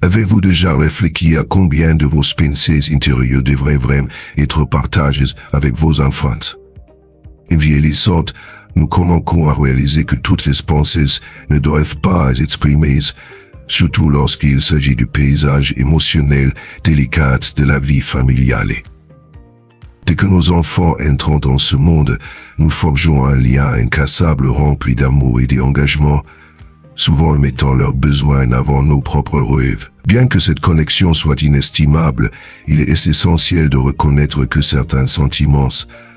Avez-vous déjà réfléchi à combien de vos pensées intérieures devraient vraiment être partagées avec vos enfants? En vieillissant, nous commençons à réaliser que toutes les pensées ne doivent pas être exprimées, surtout lorsqu'il s'agit du paysage émotionnel délicat de la vie familiale. Dès que nos enfants entrent dans ce monde, nous forgeons un lien incassable rempli d'amour et d'engagement, souvent mettant leurs besoins avant nos propres rêves. Bien que cette connexion soit inestimable, il est essentiel de reconnaître que certains sentiments,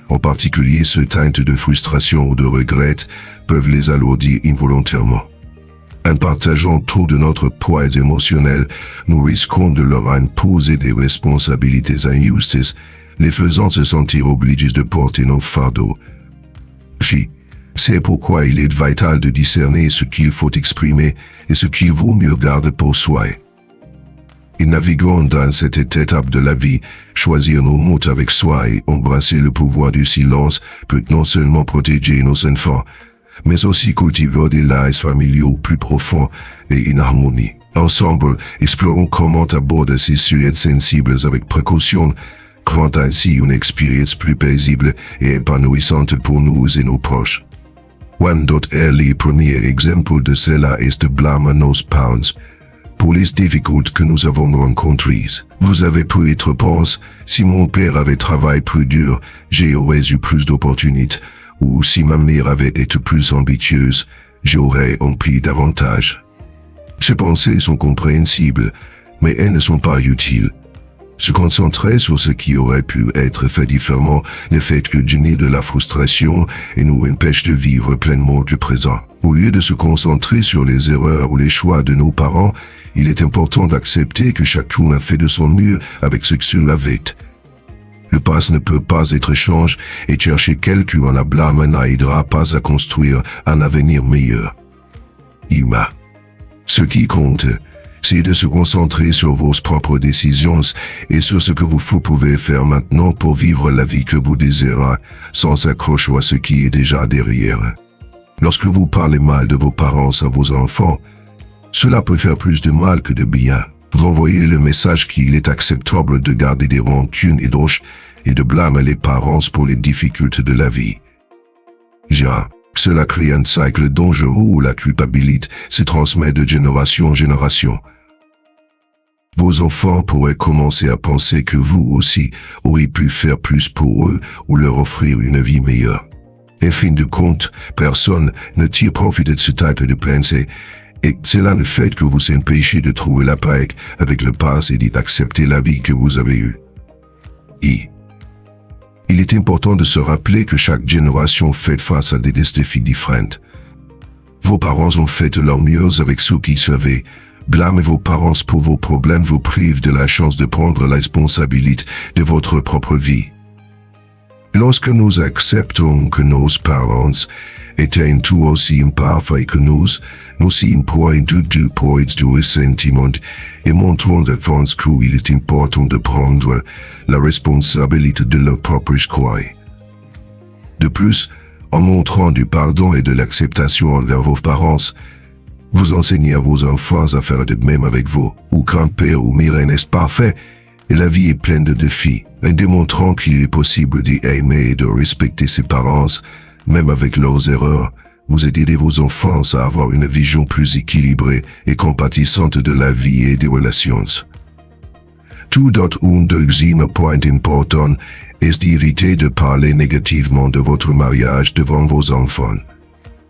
en particulier ceux teintés de frustration ou de regret, peuvent les alourdir involontairement. En partageant trop de notre poids émotionnel, nous risquons de leur imposer des responsabilités injustes, les faisant se sentir obligés de porter nos fardeaux. C'est pourquoi il est vital de discerner ce qu'il faut exprimer et ce qu'il vaut mieux garder pour soi. Et naviguant dans cette étape de la vie, choisir nos mots avec soi et embrasser le pouvoir du silence peut non seulement protéger nos enfants, mais aussi cultiver des liens familiaux plus profonds et en harmonie. Ensemble, explorons comment aborder ces sujets sensibles avec précaution, créant ainsi une expérience plus paisible et épanouissante pour nous et nos proches. Le premier exemple de cela est de blâmer nos parents pour les difficultés que nous avons rencontrées. Vous avez pu être pense, si mon père avait travaillé plus dur, j'aurais eu plus d'opportunités, ou si ma mère avait été plus ambitieuse, j'aurais rempli davantage. Ces pensées sont compréhensibles, mais elles ne sont pas utiles. Se concentrer sur ce qui aurait pu être fait différemment ne fait que générer de la frustration et nous empêche de vivre pleinement le présent. Au lieu de se concentrer sur les erreurs ou les choix de nos parents, il est important d'accepter que chacun a fait de son mieux avec ce qu'il avait. Le passé ne peut pas être changé et chercher quelqu'un en à blâmer n'aidera pas à construire un avenir meilleur. Ce qui compte, c'est de se concentrer sur vos propres décisions et sur ce que vous pouvez faire maintenant pour vivre la vie que vous désirez, sans s'accrocher à ce qui est déjà derrière. Lorsque vous parlez mal de vos parents à vos enfants, cela peut faire plus de mal que de bien. Vous envoyez le message qu'il est acceptable de garder des rancunes et d'oches et de blâmer les parents pour les difficultés de la vie. Cela crée un cycle dangereux où la culpabilité se transmet de génération en génération. Vos enfants pourraient commencer à penser que vous aussi auriez pu faire plus pour eux ou leur offrir une vie meilleure. En fin de compte, personne ne tire profit de ce type de pensée, et cela ne fait que vous empêcher de trouver la paix avec le passé et d'accepter la vie que vous avez eue. Il est important de se rappeler que chaque génération fait face à des défis différents. Vos parents ont fait de leur mieux avec ce qu'ils savaient. Blâmer vos parents pour vos problèmes vous prive de la chance de prendre la responsabilité de votre propre vie. Lorsque nous acceptons que nos parents étaient tout aussi imparfaits que nous sommes point du point du ressentiment et montrons d'avance qu'il est important de prendre la responsabilité de leur propre choix. De plus, en montrant du pardon et de l'acceptation envers vos parents, vous enseignez à vos enfants à faire de même avec vous, ou grand-père ou mère n'est parfait, et la vie est pleine de défis. En démontrant qu'il est possible d'aimer et de respecter ses parents, même avec leurs erreurs, vous aidez vos enfants à avoir une vision plus équilibrée et compatissante de la vie et des relations. Un deuxième point important est d'éviter de parler négativement de votre mariage devant vos enfants.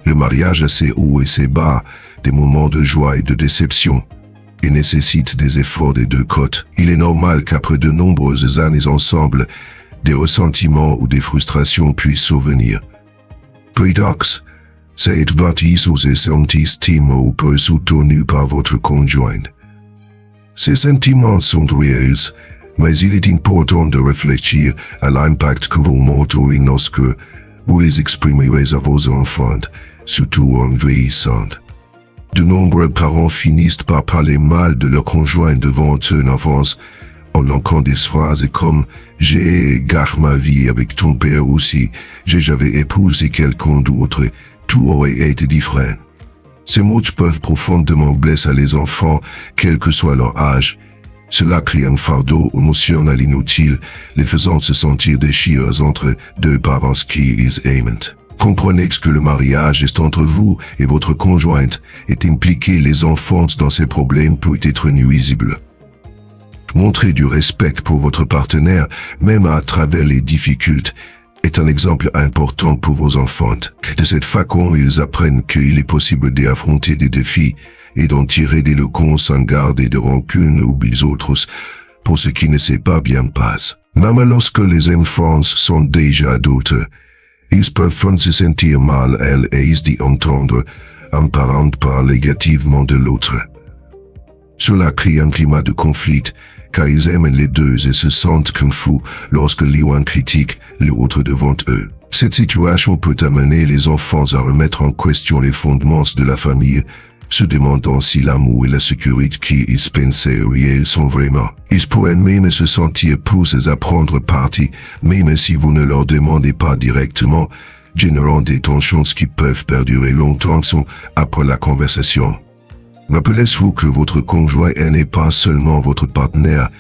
Le mariage a ses hauts et ses bas, des moments de joie et de déception, et nécessite des efforts des deux côtés. Il est normal qu'après de nombreuses années ensemble, des ressentiments ou des frustrations puissent survenir. Paradoxe, c'est bâti et sentiment ou peu soutenu par votre conjoint. Ces sentiments sont réels, mais il est important de réfléchir à l'impact que vos mots auront lorsque vous les exprimerez à vos enfants, surtout en vieillissant. De nombreux parents finissent par parler mal de leur conjoint devant eux en avance, en lançant des phrases comme « j'ai gardé ma vie avec ton père aussi, j'avais épousé quelqu'un d'autre, tout aurait été différent ». Ces mots peuvent profondément blesser les enfants, quel que soit leur âge. Cela crée un fardeau émotionnel inutile, les faisant se sentir déchirés entre deux parents qui ils aiment. Comprenez que le mariage est entre vous et votre conjointe et impliquer les enfants dans ces problèmes peut être nuisible. Montrer du respect pour votre partenaire, même à travers les difficultés, est un exemple important pour vos enfants. De cette façon, ils apprennent qu'il est possible d'affronter des défis et d'en tirer des leçons sans garder de rancune ou des autres pour ce qui ne s'est pas bien passé. Même lorsque les enfants sont déjà adultes, ils peuvent se sentir mal à l'aise d'entendre un parent parler négativement de l'autre. Cela crée un climat de conflit, car ils aiment les deux et se sentent confus lorsque l'un critique l'autre devant eux. Cette situation peut amener les enfants à remettre en question les fondements de la famille, se demandant si l'amour et la sécurité qu'ils pensaient réels sont vraiment. Ils pourraient même se sentir poussés à prendre parti, même si vous ne leur demandez pas directement, générant des tensions qui peuvent perdurer longtemps après la conversation. Rappelez-vous que votre conjoint n'est pas seulement votre partenaire,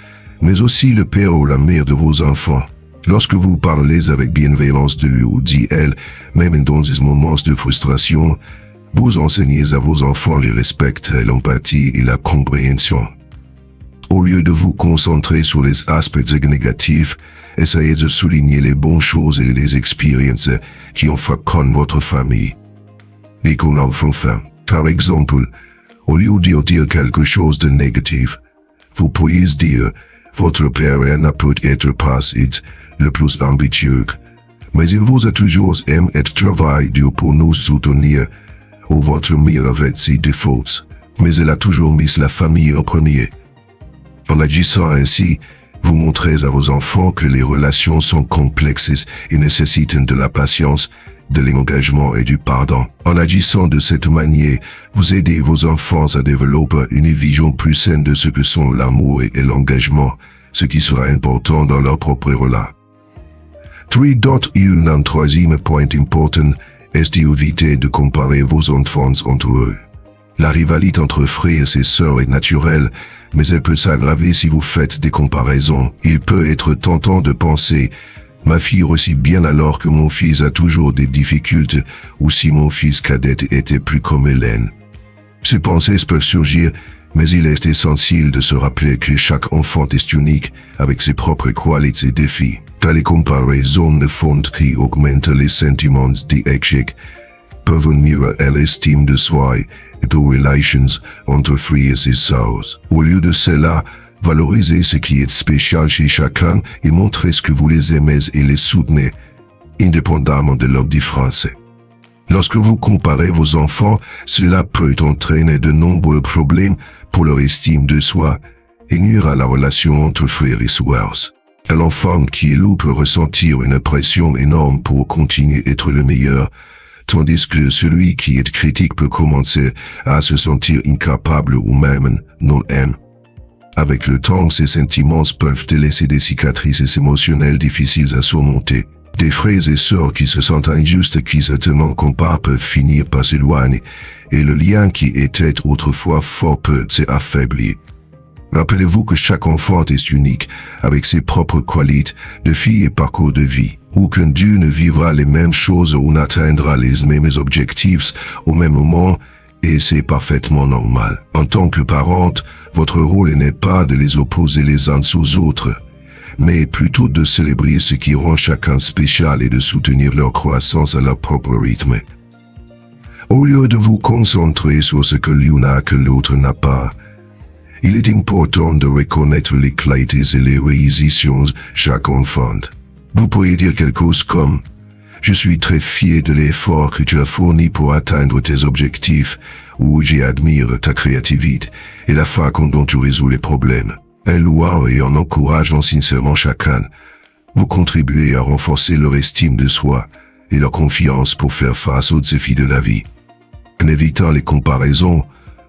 mais aussi le père ou la mère de vos enfants. Lorsque vous parlez avec bienveillance de lui ou d'elle, même dans des moments de frustration, vous enseignez à vos enfants le respect, l'empathie et la compréhension. Au lieu de vous concentrer sur les aspects négatifs, essayez de souligner les bonnes choses et les expériences qui ont fait con votre famille. Et qu'on en fait. Par exemple, au lieu de dire quelque chose de négatif, vous pourriez dire « Votre père n'a peut-être pas été le plus ambitieux, mais il vous a toujours aimé et travaillé dur pour nous soutenir, ou votre mère avait ses défauts, mais elle a toujours mis la famille en premier. » En agissant ainsi, vous montrez à vos enfants que les relations sont complexes et nécessitent de la patience, de l'engagement et du pardon. En agissant de cette manière, vous aidez vos enfants à développer une vision plus saine de ce que sont l'amour et l'engagement, ce qui sera important dans leur propre relation. Un troisième point important est d'éviter de comparer vos enfants entre eux. La rivalité entre frères et sœurs est naturelle, mais elle peut s'aggraver si vous faites des comparaisons. Il peut être tentant de penser « Ma fille réussit bien alors que mon fils a toujours des difficultés » ou « Si mon fils cadet était plus comme Hélène ». Ces pensées peuvent surgir, mais il est essentiel de se rappeler que chaque enfant est unique, avec ses propres qualités et défis. Telles comparaisons ne font qu'augmenter les sentiments d'échec, peuvent nuire à l'estime de soi et aux relations entre frères et sœurs. Au lieu de cela, valorisez ce qui est spécial chez chacun et montrez ce que vous les aimez et les soutenez, indépendamment de leurs différences. Lorsque vous comparez vos enfants, cela peut entraîner de nombreux problèmes pour leur estime de soi et nuire à la relation entre frères et sœurs. L'enfant qui est loup peut ressentir une pression énorme pour continuer à être le meilleur, tandis que celui qui est critique peut commencer à se sentir incapable ou même non aime. Avec le temps, ces sentiments peuvent laisser des cicatrices émotionnelles difficiles à surmonter. Des frères et sœurs qui se sentent injustes, qui se comparent peuvent finir par s'éloigner, et le lien qui était autrefois fort peut s'affaiblir. Rappelez-vous que chaque enfant est unique, avec ses propres qualités, défis et parcours de vie. Aucun d'eux ne vivra les mêmes choses ou n'atteindra les mêmes objectifs au même moment, et c'est parfaitement normal. En tant que parent, votre rôle n'est pas de les opposer les uns aux autres, mais plutôt de célébrer ce qui rend chacun spécial et de soutenir leur croissance à leur propre rythme. Au lieu de vous concentrer sur ce que l'un a que l'autre n'a pas, il est important de reconnaître les qualités et les réalisations de chaque enfant. Vous pourriez dire quelque chose comme « Je suis très fier de l'effort que tu as fourni pour atteindre tes objectifs » ou « J'admire ta créativité et la façon dont tu résous les problèmes ». En louant et en encourageant sincèrement chacun, vous contribuez à renforcer leur estime de soi et leur confiance pour faire face aux défis de la vie. En évitant les comparaisons,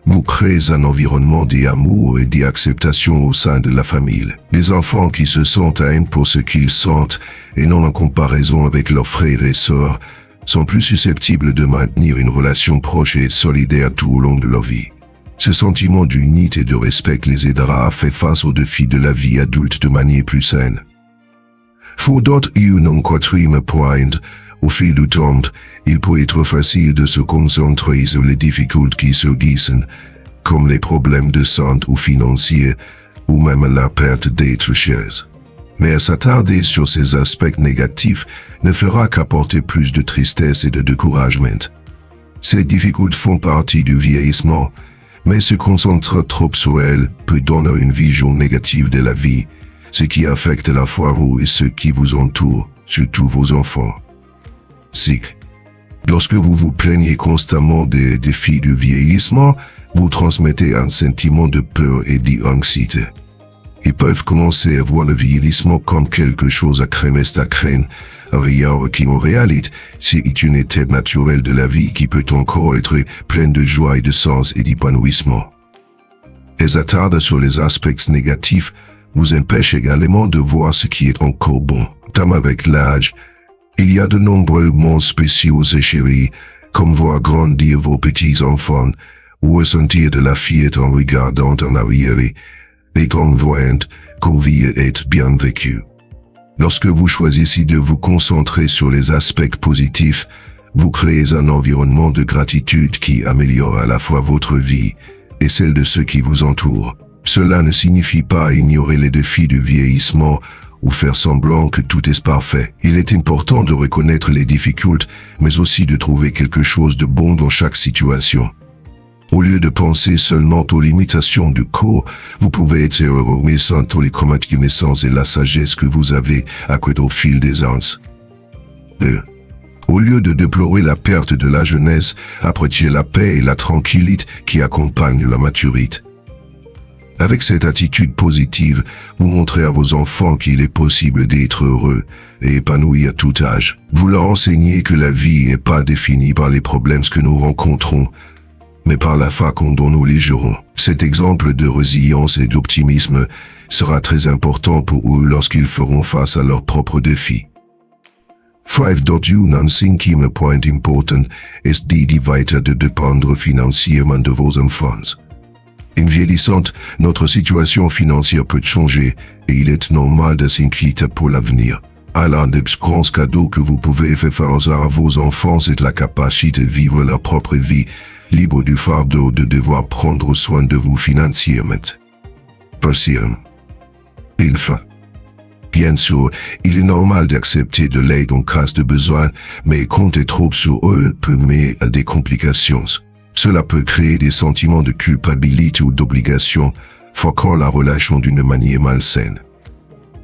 vous créez un environnement d'amour et d'acceptation au sein de la famille. Les enfants qui se sentent aimés pour ce qu'ils sentent et non en comparaison avec leurs frères et sœurs sont plus susceptibles de maintenir une relation proche et solidaire tout au long de leur vie. Ce sentiment d'unité et de respect les aidera à faire face aux défis de la vie adulte de manière plus saine. Pour d'autres, un quatrième point, au fil du temps, il peut être facile de se concentrer sur les difficultés qui surgissent, comme les problèmes de santé ou financiers, ou même la perte d'êtres chers. Mais s'attarder sur ces aspects négatifs ne fera qu'apporter plus de tristesse et de découragement. Ces difficultés font partie du vieillissement, mais se concentrer trop sur elles peut donner une vision négative de la vie, ce qui affecte à la fois vous et ceux qui vous entourent, surtout vos enfants. 6. Lorsque vous vous plaignez constamment des défis du vieillissement, vous transmettez un sentiment de peur et d'anxiété. Ils peuvent commencer à voir le vieillissement comme quelque chose à craindre, alors qu'en réalité, c'est une étape naturelle de la vie qui peut encore être pleine de joie et de sens et d'épanouissement. Les attards sur les aspects négatifs vous empêchent également de voir ce qui est encore bon. Comme avec l'âge, il y a de nombreux moments spéciaux et chéris, comme voir grandir vos petits-enfants, ou ressentir de la fierté en regardant en arrière et en voyant que votre vie est bien vécue. Lorsque vous choisissez de vous concentrer sur les aspects positifs, vous créez un environnement de gratitude qui améliore à la fois votre vie et celle de ceux qui vous entourent. Cela ne signifie pas ignorer les défis du vieillissement ou faire semblant que tout est parfait. Il est important de reconnaître les difficultés, mais aussi de trouver quelque chose de bon dans chaque situation. Au lieu de penser seulement aux limitations du corps, vous pouvez être reconnaissant aux connaissances et la sagesse que vous avez acquises au fil des ans. 2. Au lieu de déplorer la perte de la jeunesse, appréciez la paix et la tranquillité qui accompagnent la maturité. Avec cette attitude positive, vous montrez à vos enfants qu'il est possible d'être heureux et épanoui à tout âge. Vous leur enseignez que la vie n'est pas définie par les problèmes que nous rencontrons, mais par la façon dont nous les gérons. Cet exemple de résilience et d'optimisme sera très important pour eux lorsqu'ils feront face à leurs propres défis. 5. Un cinquième point important est d'éviter de dépendre financièrement de vos enfants. En vieillissant, notre situation financière peut changer et il est normal de s'inquiéter pour l'avenir. L'un des grands cadeaux que vous pouvez faire à vos enfants est la capacité de vivre leur propre vie, libre du fardeau de devoir prendre soin de vous financièrement. Patiemment. Enfin. Bien sûr, il est normal d'accepter de l'aide en cas de besoin, mais compter trop sur eux peut mener à des complications. Cela peut créer des sentiments de culpabilité ou d'obligation, forçant la relation d'une manière malsaine.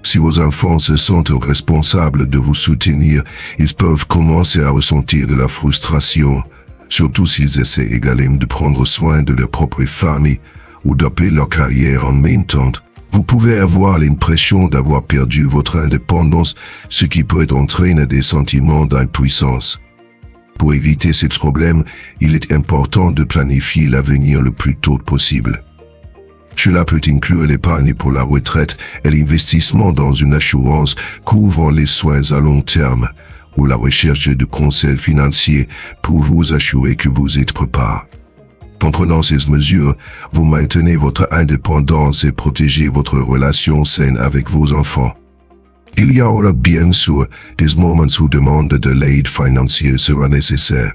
Si vos enfants se sentent responsables de vous soutenir, ils peuvent commencer à ressentir de la frustration, surtout s'ils essaient également de prendre soin de leur propre famille ou d'appeler leur carrière en même temps. Vous pouvez avoir l'impression d'avoir perdu votre indépendance, ce qui peut entraîner des sentiments d'impuissance. Pour éviter ce problème, il est important de planifier l'avenir le plus tôt possible. Cela peut inclure l'épargne pour la retraite et l'investissement dans une assurance couvrant les soins à long terme, ou la recherche de conseils financiers pour vous assurer que vous êtes préparé. En prenant ces mesures, vous maintenez votre indépendance et protégez votre relation saine avec vos enfants. Il y aura bien sûr des moments où demande de l'aide financière sera nécessaire.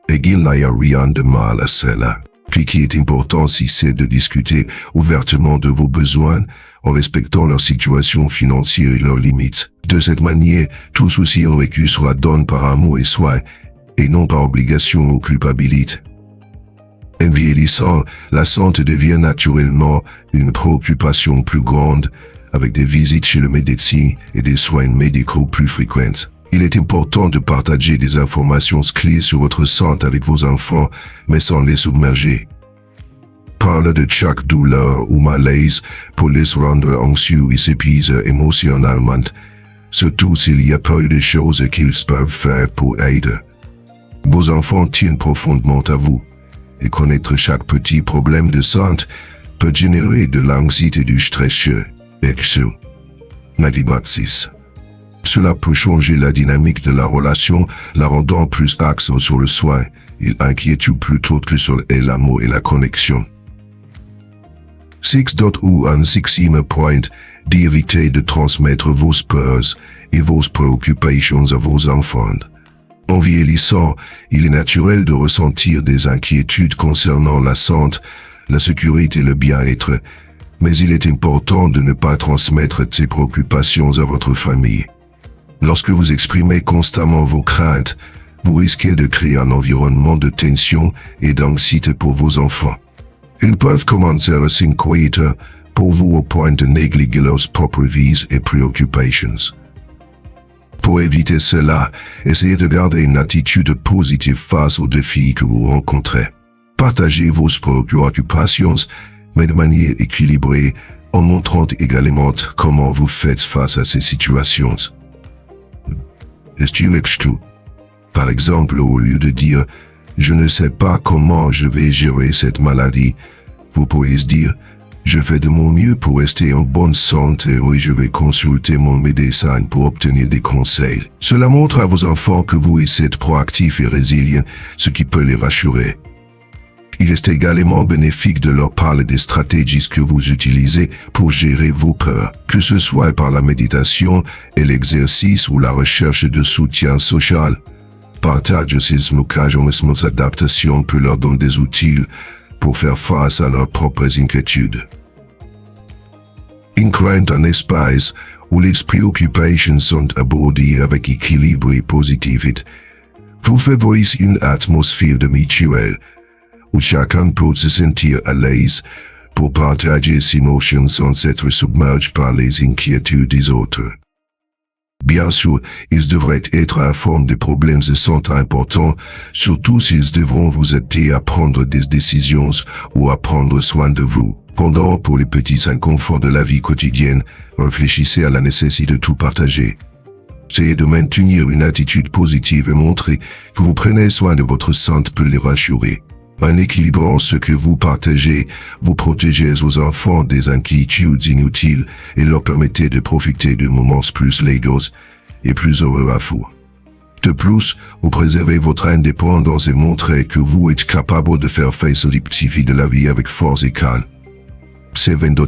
Et il n'y a rien de mal à cela. Ce qui est important ici, c'est de discuter ouvertement de vos besoins en respectant leur situation financière et leurs limites. De cette manière, tout souci vécu sera donné par amour et soin, et non par obligation ou culpabilité. En vieillissant, la santé devient naturellement une préoccupation plus grande, avec des visites chez le médecin et des soins médicaux plus fréquents. Il est important de partager des informations clés sur votre santé avec vos enfants, mais sans les submerger. Parle de chaque douleur ou malaise pour les rendre anxieux et s'épuiser émotionnellement, surtout s'il y a peu de choses qu'ils peuvent faire pour aider. Vos enfants tiennent profondément à vous, et connaître chaque petit problème de santé peut générer de l'anxiété et du stress chez eux. Nadibaxis. Cela peut changer la dynamique de la relation, la rendant plus axée sur le soin et l'inquiétude plutôt que sur l'amour et la connexion. 6.1 point, d'éviter de transmettre vos peurs et vos préoccupations à vos enfants. En vieillissant, il est naturel de ressentir des inquiétudes concernant la santé, la sécurité et le bien-être, mais il est important de ne pas transmettre ces préoccupations à votre famille. Lorsque vous exprimez constamment vos craintes, vous risquez de créer un environnement de tension et d'anxiété pour vos enfants. Ils peuvent commencer à s'inquiéter pour vous au point de négliger leurs propres vies et préoccupations. Pour éviter cela, essayez de garder une attitude positive face aux défis que vous rencontrez. Partagez vos préoccupations, mais de manière équilibrée, en montrant également comment vous faites face à ces situations. Par exemple, au lieu de dire « Je ne sais pas comment je vais gérer cette maladie », vous pourriez dire « Je fais de mon mieux pour rester en bonne santé et je vais consulter mon médecin pour obtenir des conseils. » Cela montre à vos enfants que vous êtes proactif et résilient, ce qui peut les rassurer. Il est également bénéfique de leur parler des stratégies que vous utilisez pour gérer vos peurs, que ce soit par la méditation et l'exercice ou la recherche de soutien social. Partage ces mécanismes d'adaptation pour leur donner des outils pour faire face à leurs propres inquiétudes. Créant un espace où les préoccupations sont abordées avec équilibre et positivité, vous favorisez une atmosphère de mutuelle où chacun peut se sentir à l'aise pour partager ses émotions sans être submergé par les inquiétudes des autres. Bien sûr, ils devraient être informés des problèmes de santé importants, surtout s'ils devront vous aider à prendre des décisions ou à prendre soin de vous. Pendant, pour les petits inconforts de la vie quotidienne, réfléchissez à la nécessité de tout partager. Essayez de maintenir une attitude positive et montrer que vous prenez soin de votre santé pour les rassurer. En équilibrant ce que vous partagez, vous protégez vos enfants des inquiétudes inutiles et leur permettez de profiter de moments plus légaux et plus heureux à vous. De plus, vous préservez votre indépendance et montrez que vous êtes capable de faire face aux défis de la vie avec force et calme.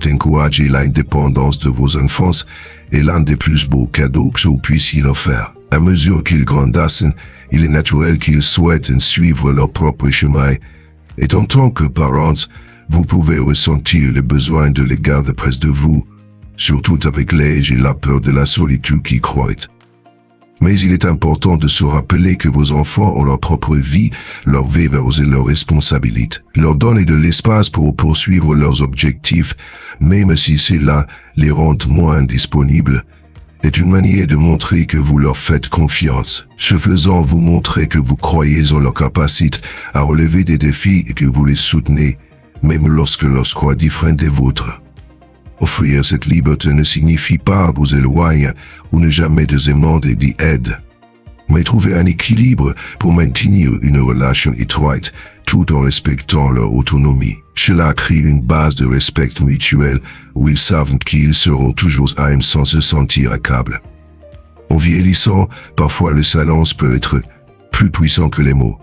Encourager l'indépendance de vos enfants est l'un des plus beaux cadeaux que vous puissiez leur faire. À mesure qu'ils grandissent, il est naturel qu'ils souhaitent suivre leur propre chemin. Et en tant que parents, vous pouvez ressentir le besoin de les garder près de vous, surtout avec l'âge et la peur de la solitude qui croît. Mais il est important de se rappeler que vos enfants ont leur propre vie, leurs valeurs et leurs responsabilités. Leur donner de l'espace pour poursuivre leurs objectifs, même si cela les rend moins disponibles, est une manière de montrer que vous leur faites confiance. Ce faisant, vous montrez que vous croyez en leur capacité à relever des défis et que vous les soutenez, même lorsque leurs choix différent des vôtres. Offrir cette liberté ne signifie pas vous éloigner ou ne jamais demander d'aide, mais trouver un équilibre pour maintenir une relation étroite tout en respectant leur autonomie. Cela crée une base de respect mutuel où ils savent qu'ils seront toujours à même sans se sentir accablés. En vieillissant, parfois le silence peut être plus puissant que les mots.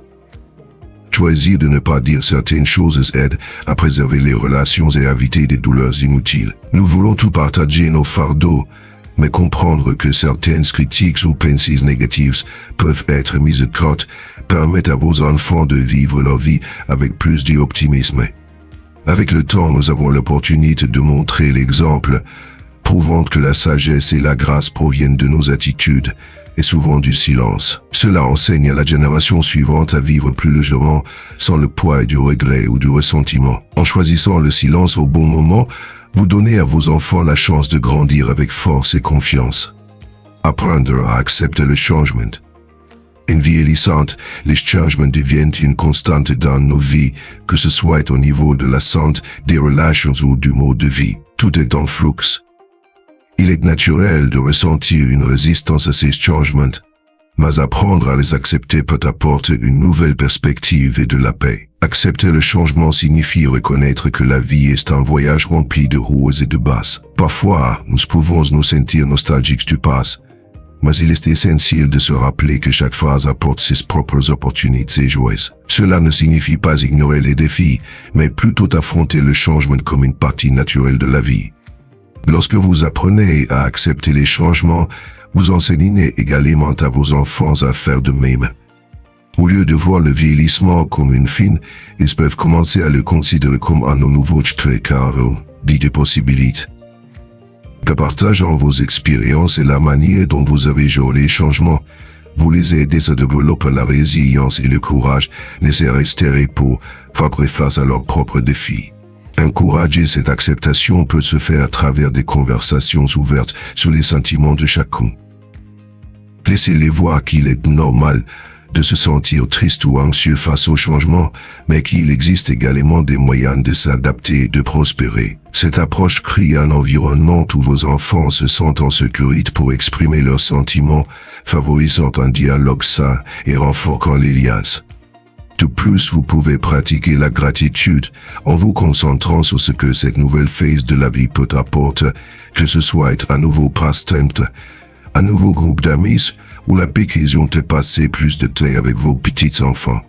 Choisir de ne pas dire certaines choses aide à préserver les relations et à éviter des douleurs inutiles. Nous voulons tout partager nos fardeaux, mais comprendre que certaines critiques ou pensées négatives peuvent être mises de côté permettent à vos enfants de vivre leur vie avec plus d'optimisme. Avec le temps, nous avons l'opportunité de montrer l'exemple, prouvant que la sagesse et la grâce proviennent de nos attitudes, et souvent du silence. Cela enseigne à la génération suivante à vivre plus légèrement, sans le poids du regret ou du ressentiment. En choisissant le silence au bon moment, vous donnez à vos enfants la chance de grandir avec force et confiance. Apprendre à accepter le changement. En vieillissant, les changements deviennent une constante dans nos vies, que ce soit au niveau de la santé, des relations ou du mode de vie. Tout est en flux. Il est naturel de ressentir une résistance à ces changements, mais apprendre à les accepter peut apporter une nouvelle perspective et de la paix. Accepter le changement signifie reconnaître que la vie est un voyage rempli de hauts et de basses. Parfois, nous pouvons nous sentir nostalgiques du passé, mais il est essentiel de se rappeler que chaque phase apporte ses propres opportunités joyeuses. Cela ne signifie pas ignorer les défis, mais plutôt affronter le changement comme une partie naturelle de la vie. Lorsque vous apprenez à accepter les changements, vous enseignez également à vos enfants à faire de même. Au lieu de voir le vieillissement comme une fin, ils peuvent commencer à le considérer comme un nouveau carreau de possibilités. En partageant vos expériences et la manière dont vous avez géré les changements, vous les aidez à développer la résilience et le courage nécessaires pour faire face à leurs propres défis. Encourager cette acceptation peut se faire à travers des conversations ouvertes sur les sentiments de chacun. Laissez-les voir qu'il est normal de se sentir triste ou anxieux face au changement, mais qu'il existe également des moyens de s'adapter et de prospérer. Cette approche crée un environnement où vos enfants se sentent en sécurité pour exprimer leurs sentiments, favorisant un dialogue sain et renforçant les liens. De plus, vous pouvez pratiquer la gratitude en vous concentrant sur ce que cette nouvelle phase de la vie peut apporter, que ce soit un nouveau passe-temps, un nouveau groupe d'amis ou la l'occasion de passer plus de temps avec vos petits-enfants.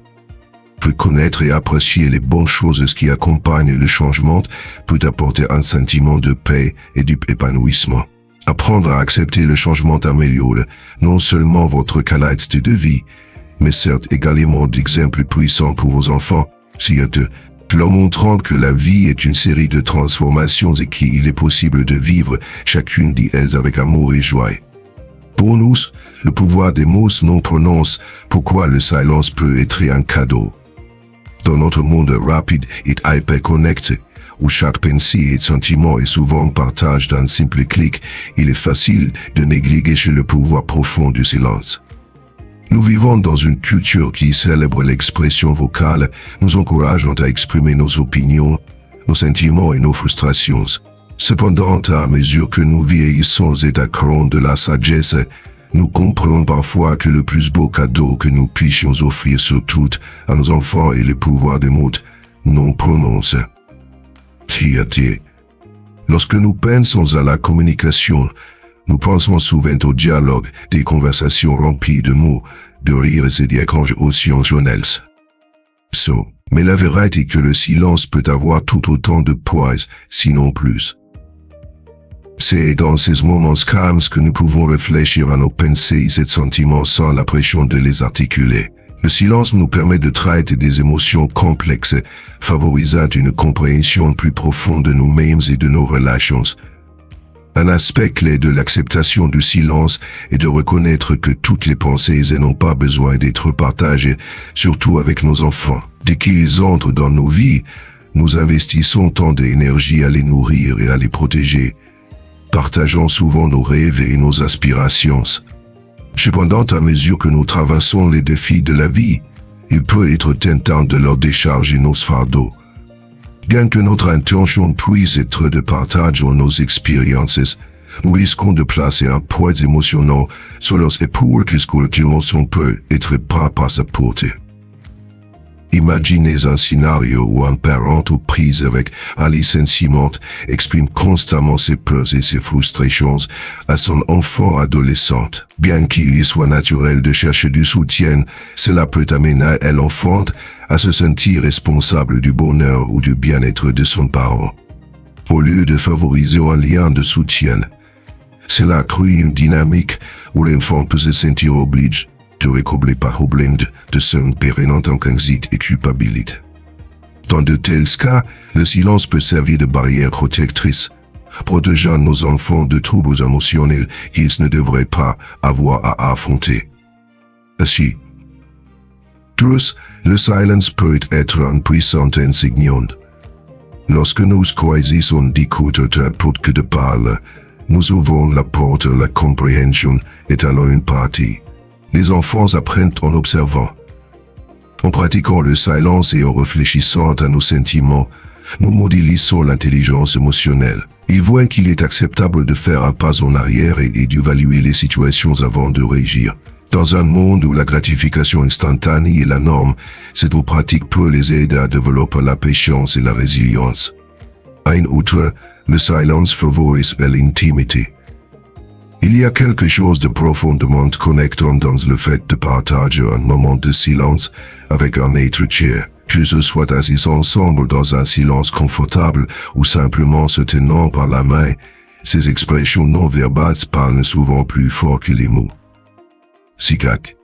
Reconnaître et apprécier les bonnes choses qui accompagnent le changement peut apporter un sentiment de paix et d'épanouissement. Apprendre à accepter le changement améliore non seulement votre qualité de vie, mais certes également d'exemples puissants pour vos enfants, leur montrant que la vie est une série de transformations et qu'il est possible de vivre chacune d'elles avec amour et joie. Pour nous, le pouvoir des mots non prononce pourquoi le silence peut être un cadeau. Dans notre monde rapide et hyper-connecté, où chaque pensée et sentiment est souvent partagé d'un simple clic, il est facile de négliger le pouvoir profond du silence. Nous vivons dans une culture qui célèbre l'expression vocale, nous encourageant à exprimer nos opinions, nos sentiments et nos frustrations. Cependant, à mesure que nous vieillissons et accroissons de la sagesse, nous comprenons parfois que le plus beau cadeau que nous puissions offrir surtout à nos enfants est le pouvoir des mots non prononcés. Lorsque nous pensons à la communication, nous pensons souvent au dialogue, des conversations remplies de mots, de rires et d'échanges occasionnels. Mais la vérité est que le silence peut avoir tout autant de poids, sinon plus. C'est dans ces moments calmes que nous pouvons réfléchir à nos pensées et sentiments sans la pression de les articuler. Le silence nous permet de traiter des émotions complexes, favorisant une compréhension plus profonde de nous-mêmes et de nos relations. Un aspect clé de l'acceptation du silence est de reconnaître que toutes les pensées n'ont pas besoin d'être partagées, surtout avec nos enfants. Dès qu'ils entrent dans nos vies, nous investissons tant d'énergie à les nourrir et à les protéger, partageant souvent nos rêves et nos aspirations. Cependant, à mesure que nous traversons les défis de la vie, il peut être tentant de leur décharger nos fardeaux. Bien que notre intention puisse être de partager nos expériences, nous risquons de placer un poids émotionnel sur leurs épaules qu'ils ne peut être pas à sa portée. Imaginez un scénario où un parent aux prises avec un licenciement exprime constamment ses peurs et ses frustrations à son enfant adolescent. Bien qu'il y soit naturel de chercher du soutien, cela peut amener l'enfant à se sentir responsable du bonheur ou du bien-être de son parent. Au lieu de favoriser un lien de soutien, cela crée une dynamique où l'enfant peut se sentir obligé de recombler par problème de son pérenne en tant qu'anxiété et culpabilité. Dans de tels cas, le silence peut servir de barrière protectrice, protégeant nos enfants de troubles émotionnels qu'ils ne devraient pas avoir à affronter. Ainsi, le silence peut être un puissant enseignant. Lorsque nous choisissons d'écouter plutôt que de parler, nous ouvrons la porte à la compréhension et alors une partie. Les enfants apprennent en observant. En pratiquant le silence et en réfléchissant à nos sentiments, nous modélisons l'intelligence émotionnelle. Ils voient qu'il est acceptable de faire un pas en arrière et d'évaluer les situations avant de réagir. Dans un monde où la gratification instantanée est la norme, cette pratique peut les aider à développer la patience et la résilience. En outre, le silence favorise l'intimité. Il y a quelque chose de profondément connectant dans le fait de partager un moment de silence avec un être cher, que ce soit assis ensemble dans un silence confortable ou simplement se tenant par la main. Ces expressions non verbales parlent souvent plus fort que les mots. SICAC.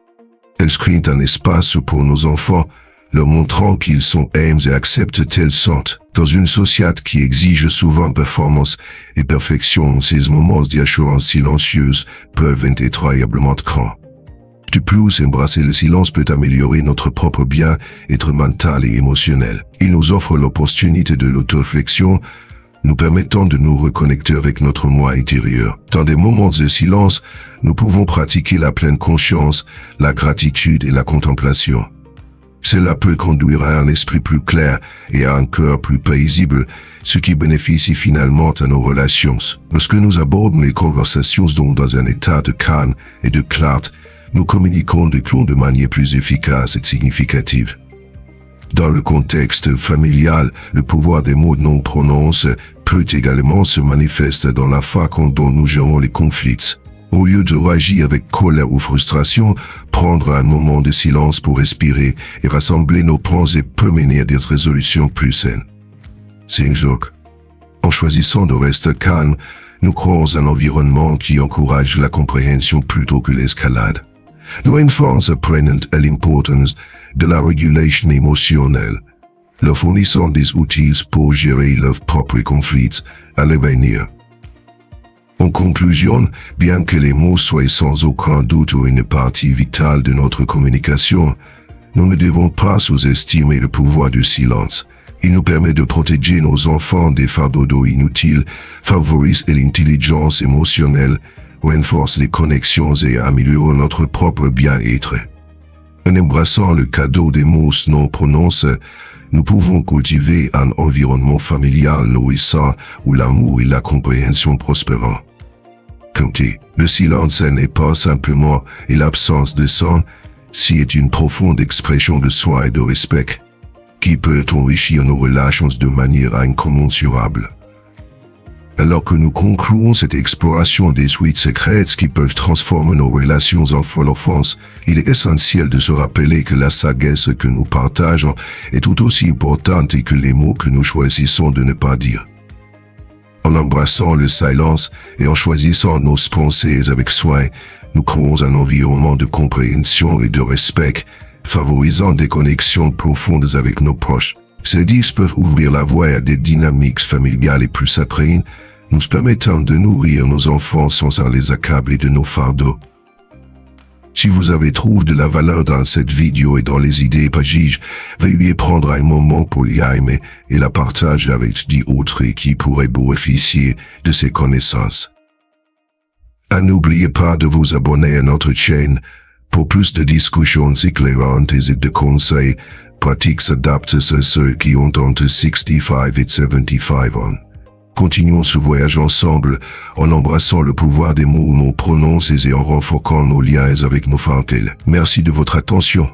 Elles créent un espace pour nos enfants, leur montrant qu'ils sont aimés et acceptent tels sont. Dans une société qui exige souvent performance et perfection, ces moments d'assurance silencieuse peuvent être incroyablement grands. De plus, embrasser le silence peut améliorer notre propre bien-être mental et émotionnel. Il nous offre l'opportunité de l'auto-réflexion, nous permettant de nous reconnecter avec notre moi intérieur. Dans des moments de silence, nous pouvons pratiquer la pleine conscience, la gratitude et la contemplation. Cela peut conduire à un esprit plus clair et à un cœur plus paisible, ce qui bénéficie finalement à nos relations. Lorsque nous abordons les conversations dans un état de calme et de clarté, nous communiquons de manière plus efficace et significative. Dans le contexte familial, le pouvoir des mots non prononcés peut également se manifester dans la façon dont nous gérons les conflits. Au lieu de réagir avec colère ou frustration, prendre un moment de silence pour respirer et rassembler nos pensées peut mener à des résolutions plus saines. 5. En choisissant de rester calme, nous créons un environnement qui encourage la compréhension plutôt que l'escalade. Nos enfants apprennent à l'importance de la régulation émotionnelle, leur fournissant des outils pour gérer leurs propres conflits à l'avenir. En conclusion, bien que les mots soient sans aucun doute une partie vitale de notre communication, nous ne devons pas sous-estimer le pouvoir du silence. Il nous permet de protéger nos enfants des fardeaux inutiles, favorise l'intelligence émotionnelle, renforce les connexions et améliore notre propre bien-être. En embrassant le cadeau des mots non prononcés, nous pouvons cultiver un environnement familial nourrissant où l'amour et la compréhension prospèrent. Le silence n'est pas simplement l'absence de son, c'est une profonde expression de soi et de respect, qui peut enrichir nos relations de manière incommensurable. Alors que nous concluons cette exploration des suites secrètes qui peuvent transformer nos relations en l'enfance, il est essentiel de se rappeler que la sagesse que nous partageons est tout aussi importante que les mots que nous choisissons de ne pas dire. En embrassant le silence et en choisissant nos pensées avec soin, nous créons un environnement de compréhension et de respect, favorisant des connexions profondes avec nos proches. Ces disques peuvent ouvrir la voie à des dynamiques familiales et plus saines, nous permettant de nourrir nos enfants sans les accabler de nos fardeaux. Si vous avez trouvé de la valeur dans cette vidéo et dans les idées partagées, veuillez prendre un moment pour y aimer et la partager avec d'autres qui pourraient bénéficier de ces connaissances. N'oubliez pas de vous abonner à notre chaîne pour plus de discussions éclairantes et de conseils pratiques adaptés à ceux qui ont entre 65 et 75 ans. Continuons ce voyage ensemble en embrassant le pouvoir des mots non prononcés et en renforçant nos liens avec nos familles. Merci de votre attention.